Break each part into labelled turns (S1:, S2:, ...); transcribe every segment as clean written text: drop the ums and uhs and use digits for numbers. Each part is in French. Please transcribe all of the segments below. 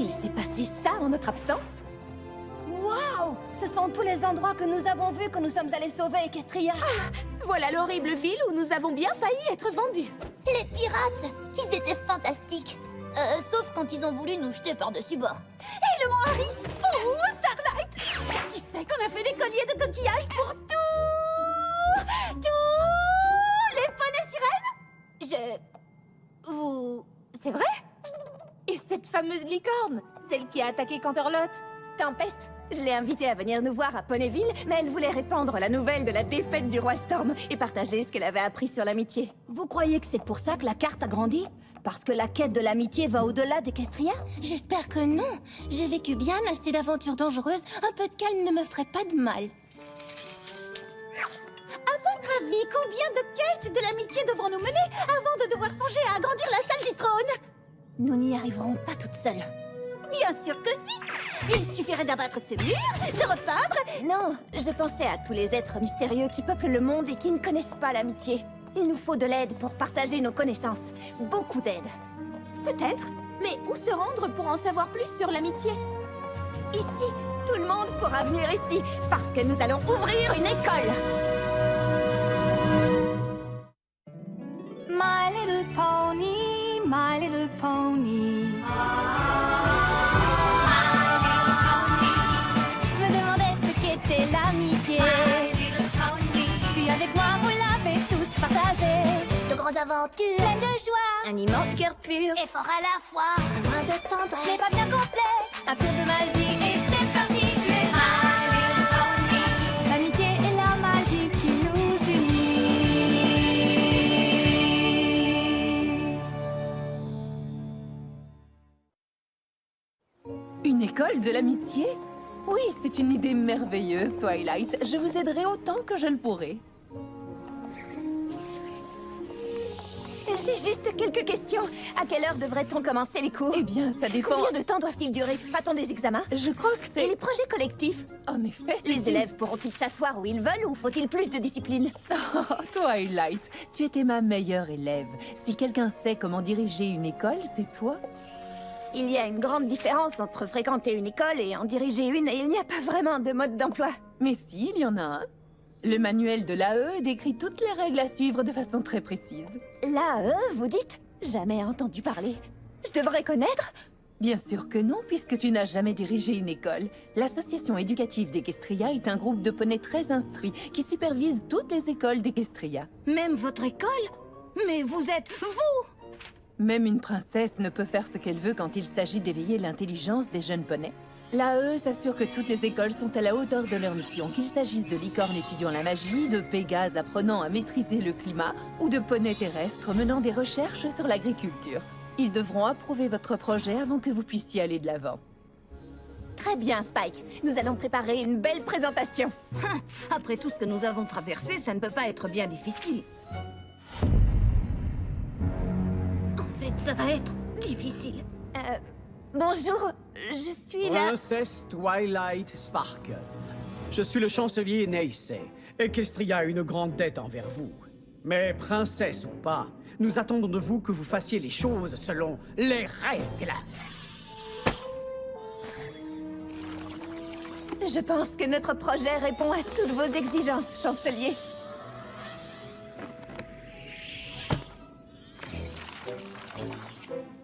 S1: Il s'est passé ça en notre absence?
S2: Waouh! Ce sont tous les endroits que nous avons vus que nous sommes allés sauver Equestria.
S1: Voilà l'horrible ville où nous avons bien failli être vendus.
S3: Les pirates, ils étaient fantastiques. Sauf quand ils ont voulu nous jeter par-dessus bord.
S1: Et le mont Harris! Oh, Starlight! Tu sais qu'on a fait des colliers de coquillages pour tous les poneys sirènes? C'est vrai? Et cette fameuse licorne, celle qui a attaqué Canterlot? Tempest, je l'ai invitée à venir nous voir à Ponyville, mais elle voulait répandre la nouvelle de la défaite du roi Storm et partager ce qu'elle avait appris sur l'amitié.
S2: Vous croyez que c'est pour ça que la carte a grandi? Parce que la quête de l'amitié va au-delà d'Equestria?
S3: J'espère que non. J'ai vécu bien assez d'aventures dangereuses. Un peu de calme ne me ferait pas de mal.
S1: À votre avis, combien de quêtes de l'amitié devrons-nous mener avant de devoir songer à agrandir la salle du trône?
S3: Nous n'y arriverons pas toutes seules.
S1: Bien sûr que si! Il suffirait d'abattre ce mur, de repeindre...
S2: Non, je pensais à tous les êtres mystérieux qui peuplent le monde et qui ne connaissent pas l'amitié. Il nous faut de l'aide pour partager nos connaissances. Beaucoup d'aide.
S1: Peut-être, mais où se rendre pour en savoir plus sur l'amitié?
S2: Ici, tout le monde pourra venir ici, parce que nous allons ouvrir une école.
S1: My little pony, my little pony. Je me demandais ce qu'était l'amitié. Puis avec moi, vous l'avez tous partagé.
S3: De grandes aventures,
S1: Pleine de joie,
S3: un immense cœur pur,
S1: et fort à la fois.
S3: un brin de
S1: Ce
S3: tendresse.
S1: n'est pas bien complet, un tour de magie et c'est parti. Tu es my little pony. L'amitié et la magie qui nous unit.
S4: Une école de l'amitié? Oui, c'est une idée merveilleuse, Twilight. Je vous aiderai autant que je le pourrai.
S2: J'ai juste quelques questions. À quelle heure devrait-on commencer les cours?
S4: Eh bien, ça dépend...
S2: Combien de temps doivent-ils durer? A-t-on des examens?
S4: Je crois que
S2: Et
S4: c'est...
S2: les projets collectifs?
S4: En effet, c'est
S2: Les
S4: une-
S2: élèves pourront-ils s'asseoir où ils veulent ou faut-il plus de discipline?
S4: Oh, Twilight, tu étais ma meilleure élève. Si quelqu'un sait comment diriger une école, c'est toi.
S2: Il y a une grande différence entre fréquenter une école et en diriger une, et il n'y a pas vraiment de mode d'emploi.
S4: Mais si, il y en a un. Le manuel de l'AE décrit toutes les règles à suivre de façon très précise.
S2: L'AE, vous dites? Jamais entendu parler. Je devrais connaître?
S4: Bien sûr que non, puisque tu n'as jamais dirigé une école. L'Association éducative d'Equestria est un groupe de poneys très instruits qui supervise toutes les écoles d'Equestria.
S2: Même votre école? Mais vous êtes vous!
S4: Même une princesse ne peut faire ce qu'elle veut quand il s'agit d'éveiller l'intelligence des jeunes poneys. L'AE s'assure que toutes les écoles sont à la hauteur de leur mission, qu'il s'agisse de licornes étudiant la magie, de pégases apprenant à maîtriser le climat, ou de poneys terrestres menant des recherches sur l'agriculture. Ils devront approuver votre projet avant que vous puissiez aller de l'avant.
S2: Très bien, Spike. Nous allons préparer une belle présentation.
S5: Après tout ce que nous avons traversé, ça ne peut pas être bien difficile. En fait, ça va être difficile.
S2: Bonjour, je suis la...
S6: Princesse Twilight Sparkle. Je suis le chancelier Neysay. Equestria a une grande dette envers vous. Mais princesse ou pas, nous attendons de vous que vous fassiez les choses selon les règles.
S2: Je pense que notre projet répond à toutes vos exigences, chancelier.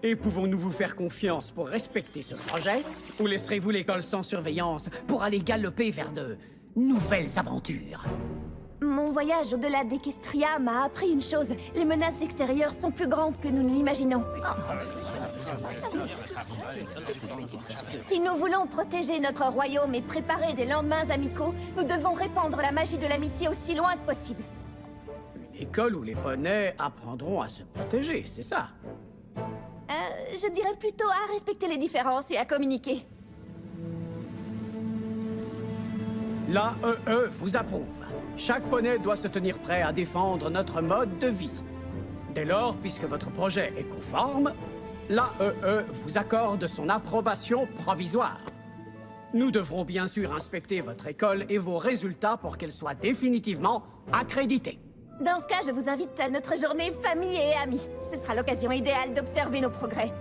S6: Et pouvons-nous vous faire confiance pour respecter ce projet? Ou laisserez-vous l'école sans surveillance pour aller galoper vers de nouvelles aventures?
S2: Mon voyage au-delà d'Equestria m'a appris une chose. Les menaces extérieures sont plus grandes que nous ne l'imaginons. Si nous voulons protéger notre royaume et préparer des lendemains amicaux, nous devons répandre la magie de l'amitié aussi loin que possible.
S6: Une école où les poneys apprendront à se protéger, c'est ça?
S2: Je dirais plutôt à respecter les différences et à communiquer.
S6: L'AEE vous approuve. Chaque poney doit se tenir prêt à défendre notre mode de vie. Dès lors, puisque votre projet est conforme, l'AEE vous accorde son approbation provisoire. Nous devrons bien sûr inspecter votre école et vos résultats pour qu'elle soit définitivement accréditée.
S2: Dans ce cas, je vous invite à notre journée famille et amis. Ce sera l'occasion idéale d'observer nos progrès.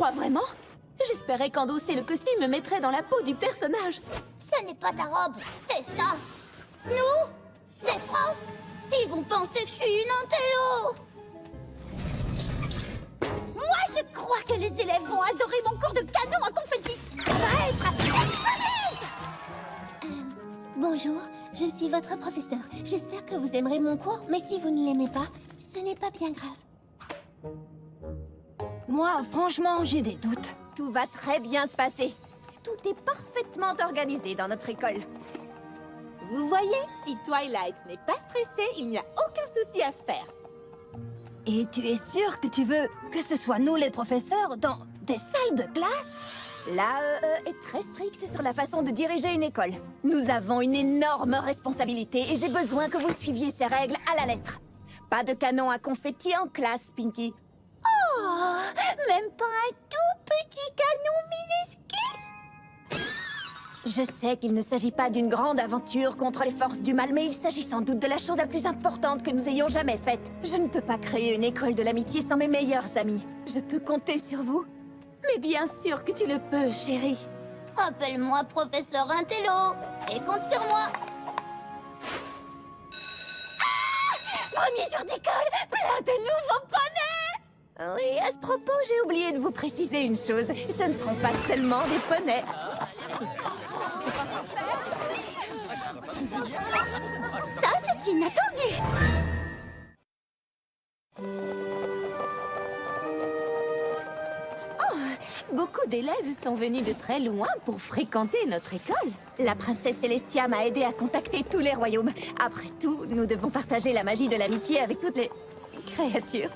S1: Quoi, vraiment? J'espérais qu'endosser le costume me mettrait dans la peau du personnage.
S3: Ce n'est pas ta robe, c'est ça. Nous, des profs, ils vont penser que je suis une intello. Moi, je crois que les élèves vont adorer mon cours de canon à confetti. Ça va être explosif. Bonjour, je suis votre professeur. J'espère que vous aimerez mon cours, mais si vous ne l'aimez pas, ce n'est pas bien grave.
S5: Moi, franchement, j'ai des doutes.
S2: Tout va très bien se passer. Tout est parfaitement organisé dans notre école.
S1: Vous voyez, si Twilight n'est pas stressée, il n'y a aucun souci à se faire.
S5: Et tu es sûr que tu veux que ce soit nous les professeurs dans des salles de classe?
S2: L'AEE est très stricte sur la façon de diriger une école. Nous avons une énorme responsabilité et j'ai besoin que vous suiviez ces règles à la lettre. Pas de canon à confetti en classe, Pinky.
S3: Oh, même pas un tout petit canon minuscule.
S2: Je sais qu'il ne s'agit pas d'une grande aventure contre les forces du mal, mais il s'agit sans doute de la chose la plus importante que nous ayons jamais faite. Je ne peux pas créer une école de l'amitié sans mes meilleurs amis. Je peux compter sur vous? Mais bien sûr que tu le peux, chérie.
S3: Appelle-moi professeur Intello et compte sur moi.
S2: Premier jour d'école, plein de nouveaux poneys! Oui, à ce propos, j'ai oublié de vous préciser une chose. Ce ne seront pas seulement des poneys.
S3: Ça, c'est inattendu.
S1: Beaucoup d'élèves sont venus de très loin pour fréquenter notre école.
S2: La princesse Celestia m'a aidé à contacter tous les royaumes. Après tout, nous devons partager la magie de l'amitié avec toutes les créatures.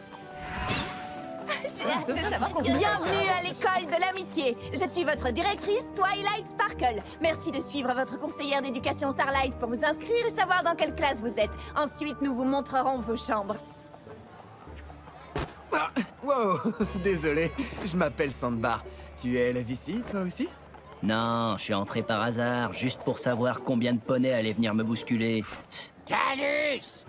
S2: J'ai hâte de savoir combien. Bienvenue à l'école de l'amitié. Je suis votre directrice, Twilight Sparkle. Merci de suivre votre conseillère d'éducation Starlight pour vous inscrire et savoir dans quelle classe vous êtes. Ensuite, nous vous montrerons vos chambres.
S7: Ah, wow, désolé, je m'appelle Sandbar. Tu es élève ici, toi aussi?
S8: Non, je suis entré par hasard, juste pour savoir combien de poneys allaient venir me bousculer.
S9: Calus!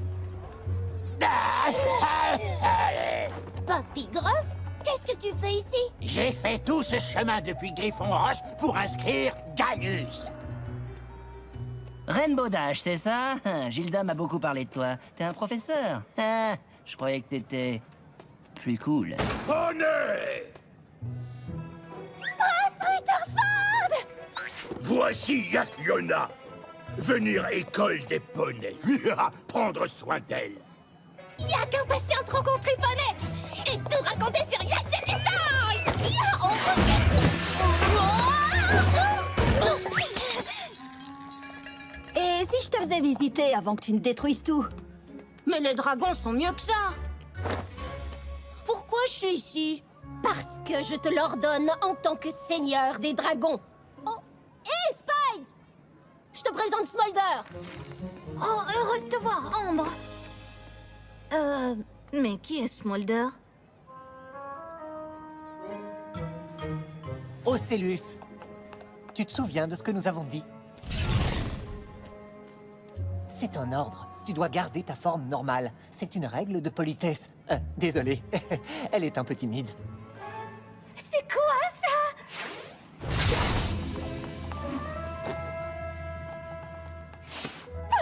S3: Papy Gruff, qu'est-ce que tu fais ici?
S9: J'ai fait tout ce chemin depuis Griffon Roche pour inscrire Galus.
S8: Rainbow Dash, c'est ça? Gilda m'a beaucoup parlé de toi. T'es un professeur? Ah, je croyais que t'étais plus cool.
S9: Poney! Voici Yakliona. Venir école des poneys. Prendre soin d'elle.
S3: Yak impatiente rencontrer Poney et tout raconter sur Yak
S5: Et si je te faisais visiter avant que tu ne détruises tout?
S3: Mais les dragons sont mieux que ça. Pourquoi je suis ici? Parce que je te l'ordonne en tant que seigneur des dragons. Oh, hé, Spike! Je te présente Smolder.
S5: Oh, heureux de te voir, Ambre. Mais qui est Smolder?
S10: Ocellus, tu te souviens de ce que nous avons dit? C'est un ordre. Tu dois garder ta forme normale. C'est une règle de politesse. Désolé, elle est un peu timide.
S2: C'est quoi ça?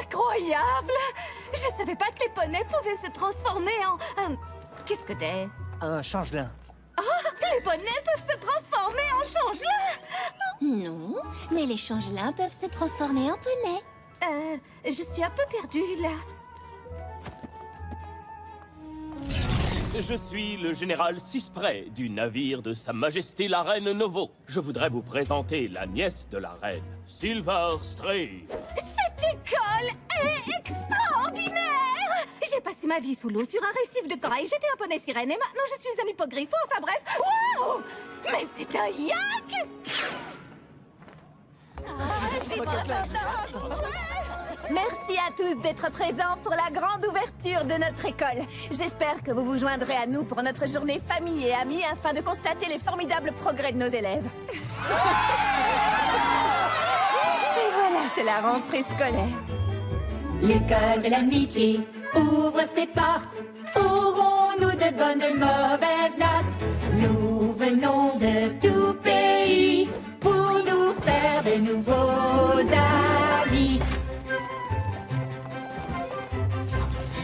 S5: Incroyable! Je savais pas que les poneys pouvaient se transformer en... Qu'est-ce que t'es?
S10: Un changelin.
S5: Les poneys peuvent se transformer en changelin!
S3: Non, mais les changelins peuvent se transformer en poney.
S5: Je suis un peu perdue, là.
S11: Je suis le général Cispray du navire de Sa Majesté la Reine Novo. Je voudrais vous présenter la nièce de la reine, Silver Stray.
S5: Cette école est extraordinaire! J'ai passé ma vie sous l'eau sur un récif de corail. J'étais un poney sirène et maintenant je suis un hippogriffe. Enfin bref, waouh! Mais c'est un yak!
S2: Merci à tous d'être présents pour la grande ouverture de notre école. J'espère que vous vous joindrez à nous pour notre journée famille et amis afin de constater les formidables progrès de nos élèves. Et voilà, c'est la rentrée scolaire.
S1: L'école de l'amitié,
S2: ouvre ses portes. Aurons-nous de bonnes, de mauvaises notes? Nous venons de tout pays pour nous faire de nouveaux amis.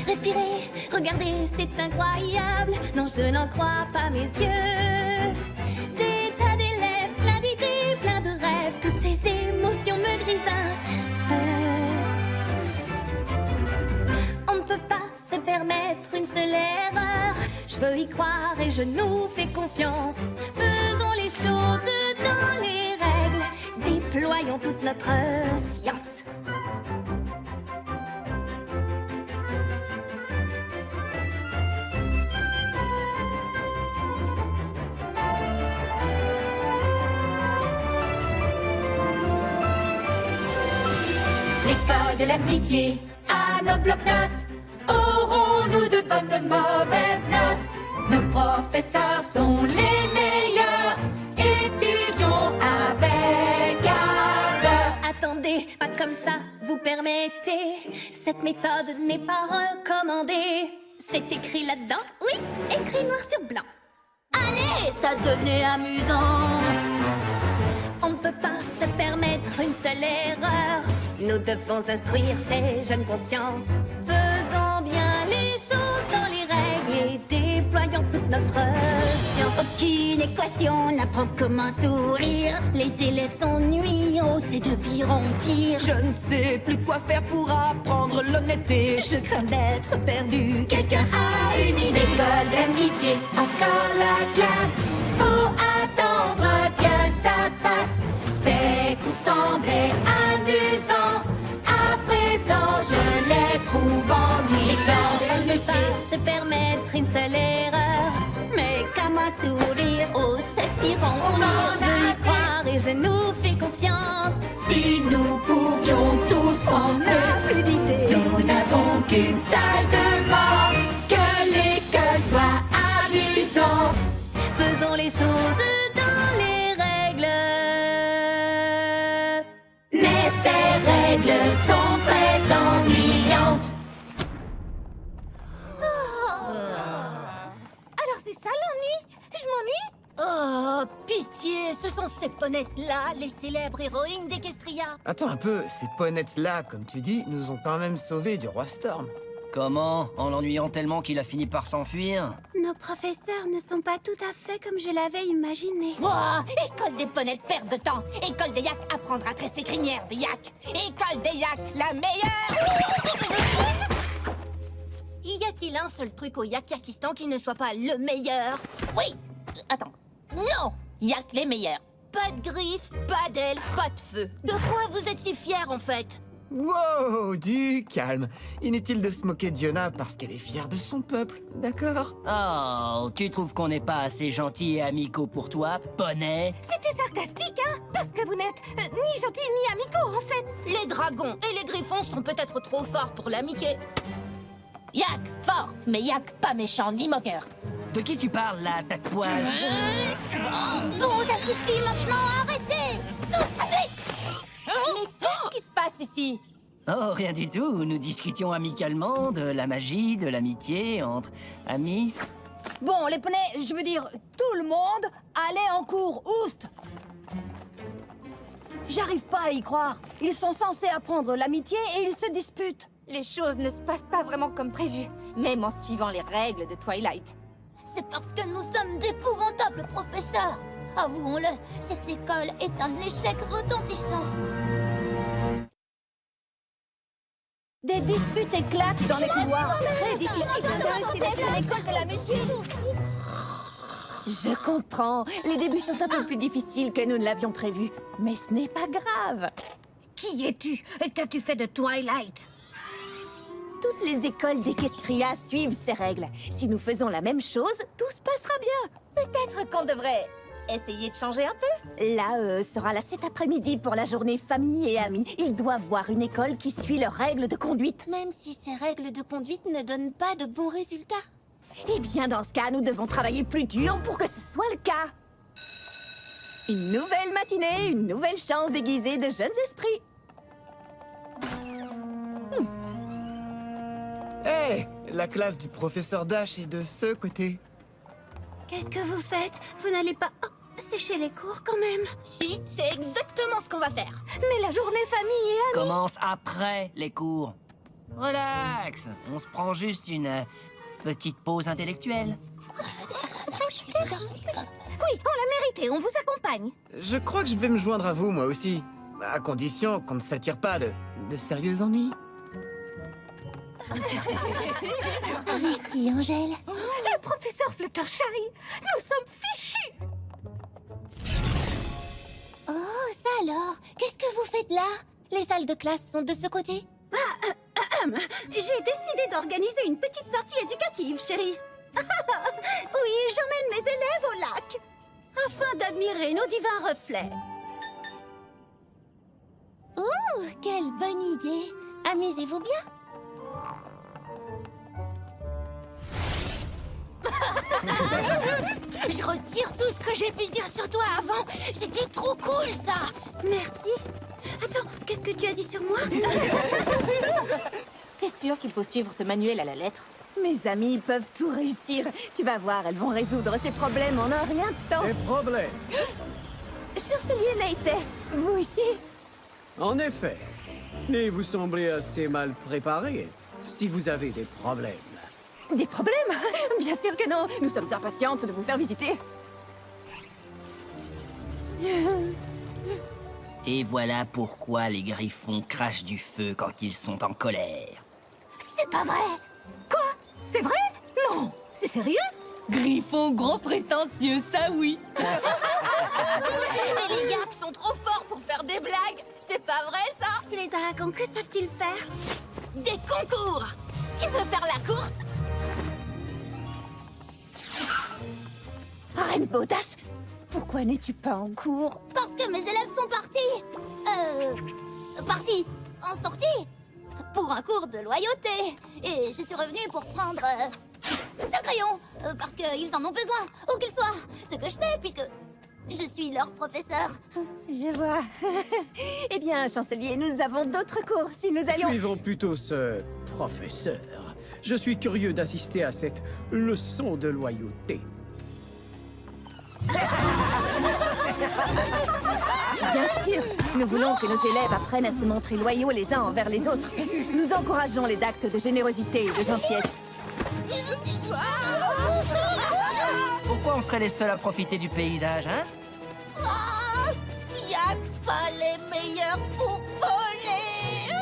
S2: Respirez, regardez, c'est incroyable. Non, je n'en crois pas mes yeux. Des tas d'élèves, plein d'idées, plein de rêves. Toutes ces émotions me grisent un peu. On ne peut pas se permettre une seule erreur. Je veux y croire et je nous fais confiance. Faisons les choses dans les règles. Déployons toute notre science. L'école de l'amitié à nos blocs-notes. Aurons-nous de bonnes, de mauvaises notes? Nos professeurs sont les meilleurs. Étudions avec ardeur. Attendez, pas comme ça, vous permettez. Cette méthode n'est pas recommandée. C'est écrit là-dedans, oui, écrit noir sur blanc. Allez, ça devenait amusant. On ne peut pas se permettre une seule erreur. Nous devons instruire ces jeunes consciences. Faisons bien les choses dans les règles et déployons toute notre science. Aucune équation n'apprend comment sourire. Les élèves s'ennuient, oh c'est de pire en pire.
S5: Je ne sais plus quoi faire pour apprendre l'honnêteté.
S2: Je crains d'être perdu. Quelqu'un a une idée? L'école d'amitié, encore la classe. Faut attendre que ça passe. Ces cours semblaient amusants. À présent, je les trouve ennuyants. On ne peut pas se permettre une seule erreur. Mais comment sourire? Oh, c'est pire en pire. Je veux y croire et je nous fais confiance. Si nous pouvions tous rendre plus d'idées, nous n'avons qu'une salle de bain. Que l'école soit amusante. Faisons les choses dans les règles. Mais ces règles sont très ennuyantes.
S5: Alors c'est ça l'ennui? Je m'ennuie?
S3: Oh, pitié, ce sont ces ponettes-là, les célèbres héroïnes d'Equestria.
S7: Attends un peu, ces ponettes-là, comme tu dis, nous ont quand même sauvés du roi Storm.
S8: Comment? En l'ennuyant tellement qu'il a fini par s'enfuir?
S2: Nos professeurs ne sont pas tout à fait comme je l'avais imaginé.
S3: Wow, école des ponettes perd de temps. École des yaks apprendre à tresser crinière des yaks. École des yaks, la meilleure. Y a-t-il un seul truc au Yakistan qui ne soit pas le meilleur? Oui. Attends. Non. Yak les meilleurs. Pas de griffes, pas d'ailes, pas de feu. De quoi vous êtes si fiers en fait?
S7: Wow, du calme. Inutile de se moquer d'Yona parce qu'elle est fière de son peuple, d'accord?
S8: Oh, tu trouves qu'on n'est pas assez gentils et amicaux pour toi, poney?
S5: C'était sarcastique, hein? Parce que vous n'êtes ni gentils ni amicaux, en fait.
S3: Les dragons et les griffons sont peut-être trop forts pour l'amitié. Yak, fort, mais Yak pas méchant ni moqueur.
S8: De qui tu parles, là, tac-poil?
S3: Bon, ça suffit maintenant, arrêtez! Tout de suite! Mais qu'est-ce qui se passe ici?
S8: Oh, rien du tout. Nous discutions amicalement de la magie, de l'amitié entre amis.
S5: Bon, les poneys, je veux dire, tout le monde allait en cours, oust! J'arrive pas à y croire. Ils sont censés apprendre l'amitié et ils se disputent.
S1: Les choses ne se passent pas vraiment comme prévu, même en suivant les règles de Twilight.
S3: C'est parce que nous sommes d'épouvantables professeurs. Avouons-le, cette école est un échec retentissant.
S5: Des disputes éclatent dans les couloirs. Très difficile d'intéresser à l'école de l'amitié.
S2: Je comprends. Les débuts sont un peu plus difficiles que nous ne l'avions prévu. Mais ce n'est pas grave.
S5: Qui es-tu et qu'as-tu fait de Twilight?
S2: Toutes les écoles d'Equestria suivent ces règles. Si nous faisons la même chose, tout se passera bien.
S1: Peut-être qu'on devrait essayer de changer un peu.
S2: L'AE sera là cet après-midi pour la journée famille et amis. Ils doivent voir une école qui suit leurs règles de conduite.
S3: Même si ces règles de conduite ne donnent pas de bons résultats.
S2: Eh bien, dans ce cas, nous devons travailler plus dur pour que ce soit le cas. Une nouvelle matinée, une nouvelle chance déguisée de jeunes esprits.
S7: Hey, La classe du professeur Dash est de ce côté.
S1: Qu'est-ce que vous faites? Vous n'allez pas sécher les cours quand même?
S3: Si, c'est exactement ce qu'on va faire.
S1: Mais la journée famille et amis...
S8: Commence après les cours. Relax, on se prend juste une petite pause intellectuelle.
S1: Oui, on l'a mérité, on vous accompagne.
S7: Je crois que je vais me joindre à vous, moi aussi. À condition qu'on ne s'attire pas de sérieux ennuis.
S1: Ici, Angèle. Le professeur Fluttershy, nous sommes fichus.
S3: Oh, ça alors? Qu'est-ce que vous faites là? Les salles de classe sont de ce côté?
S1: J'ai décidé d'organiser une petite sortie éducative, chérie. Oui, j'emmène mes élèves au lac, afin d'admirer nos divins reflets.
S3: Oh, quelle bonne idée! Amusez-vous bien? Je retire tout ce que j'ai pu dire sur toi avant. C'était trop cool, ça.
S1: Merci. Attends, qu'est-ce que tu as dit sur moi?
S2: T'es sûr qu'il faut suivre ce manuel à la lettre? Mes amis peuvent tout réussir. Tu vas voir, elles vont résoudre ces problèmes en un rien de temps.
S6: Des problèmes.
S2: Chancelier Neisser, vous ici?
S6: En effet. Mais vous semblez assez mal préparé si vous avez des problèmes.
S2: Des problèmes? Bien sûr que non. Nous sommes impatientes de vous faire visiter.
S8: Et voilà pourquoi les griffons crachent du feu quand ils sont en colère.
S1: C'est pas vrai. Quoi? C'est vrai? Non. C'est sérieux?
S4: Griffon gros prétentieux, ça oui.
S3: Et les yaks sont trop forts pour faire des blagues. C'est pas vrai, ça?
S1: Les dragons, que savent-ils faire?
S3: Des concours. Qui veut faire la course?
S2: Rainbow Dash, pourquoi n'es-tu pas en cours?
S3: Parce que mes élèves sont partis. Partis en sortie pour un cours de loyauté. Et je suis revenue pour prendre ce crayon parce qu'ils en ont besoin, où qu'ils soient. Ce que je sais puisque je suis leur professeur.
S2: Je vois. Eh bien, chancelier, nous avons d'autres cours. Si nous allions...
S6: Suivons plutôt ce professeur. Je suis curieux d'assister à cette leçon de loyauté.
S2: Bien sûr, nous voulons que nos élèves apprennent à se montrer loyaux les uns envers les autres. Nous encourageons les actes de générosité et de gentillesse.
S8: Pourquoi on serait les seuls à profiter du paysage, hein?
S3: Yak, pas les meilleurs pour voler.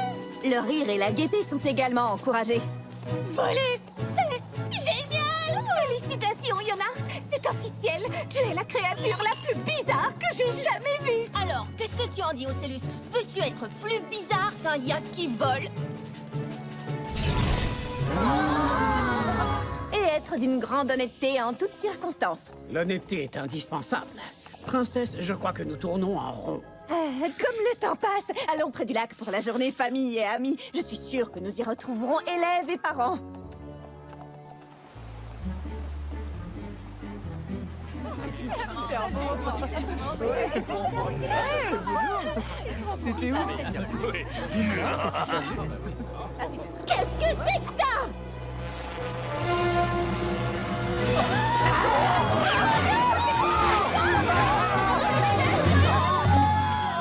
S2: Le rire et la gaieté sont également encouragés.
S1: Voler, c'est génial! Félicitations, Yona. C'est officiel. Tu es la créature la plus bizarre que j'ai jamais vue.
S3: Alors, qu'est-ce que tu en dis, Ocellus? Peux-tu être plus bizarre qu'un yak qui vole?
S2: Et être d'une grande honnêteté en toutes circonstances.
S6: L'honnêteté est indispensable. Princesse, je crois que nous tournons en rond.
S2: Comme le temps passe, allons près du lac pour la journée famille et amis. Je suis sûre que nous y retrouverons élèves et parents.
S7: C'était où?
S3: Qu'est-ce que c'est que ça?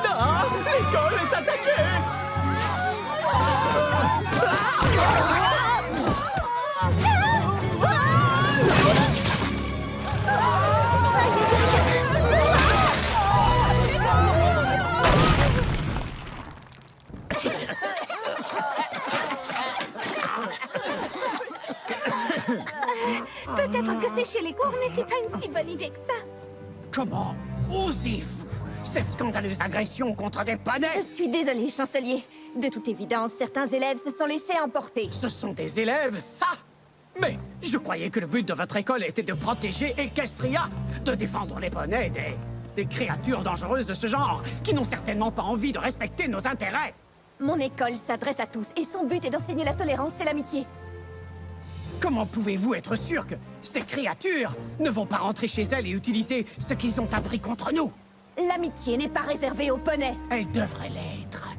S6: Ah! L'école est attaquée!
S1: Peut-être que sécher les cours n'était pas une si bonne idée que ça.
S6: Comment osez-vous cette scandaleuse agression contre des poneys?
S2: Je suis désolée, chancelier. De toute évidence, certains élèves se sont laissés emporter.
S6: Ce sont des élèves, ça? Mais je croyais que le but de votre école était de protéger Equestria, de défendre les poneys des créatures dangereuses de ce genre, qui n'ont certainement pas envie de respecter nos intérêts.
S2: Mon école s'adresse à tous et son but est d'enseigner la tolérance et l'amitié.
S6: Comment pouvez-vous être sûr que ces créatures ne vont pas rentrer chez elles et utiliser ce qu'ils ont appris contre nous?
S2: L'amitié n'est pas réservée aux poneys.
S6: Elle devrait l'être.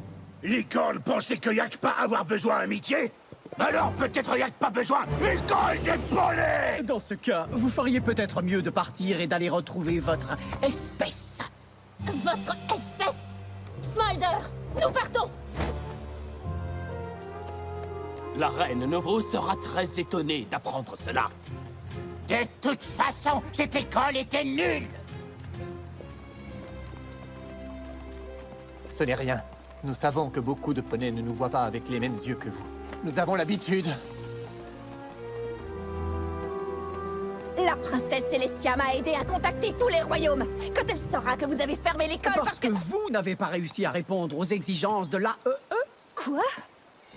S9: Licorne pensait que Yak pas avoir besoin d'amitié? Alors peut-être y a pas besoin. École des poneys!
S6: Dans ce cas, vous feriez peut-être mieux de partir et d'aller retrouver votre espèce.
S3: Votre espèce! Smolder, nous partons!
S11: La reine Novo sera très étonnée d'apprendre cela.
S9: De toute façon, cette école était nulle.
S10: Ce n'est rien. Nous savons que beaucoup de poneys ne nous voient pas avec les mêmes yeux que vous. Nous avons l'habitude.
S2: La princesse Celestia m'a aidé à contacter tous les royaumes. Quand elle saura que vous avez fermé l'école
S6: Parce que vous n'avez pas réussi à répondre aux exigences de l'AEE.
S2: Quoi?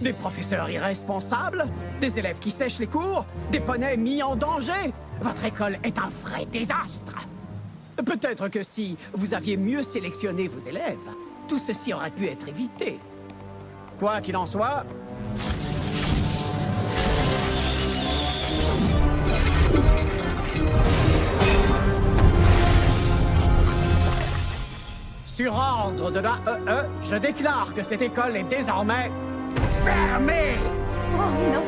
S6: Des professeurs irresponsables, des élèves qui sèchent les cours, des poneys mis en danger. Votre école est un vrai désastre. Peut-être que si vous aviez mieux sélectionné vos élèves, tout ceci aurait pu être évité. Quoi qu'il en soit... Sur ordre de l'AEE, je déclare que cette école est désormais fermée.
S2: Oh non!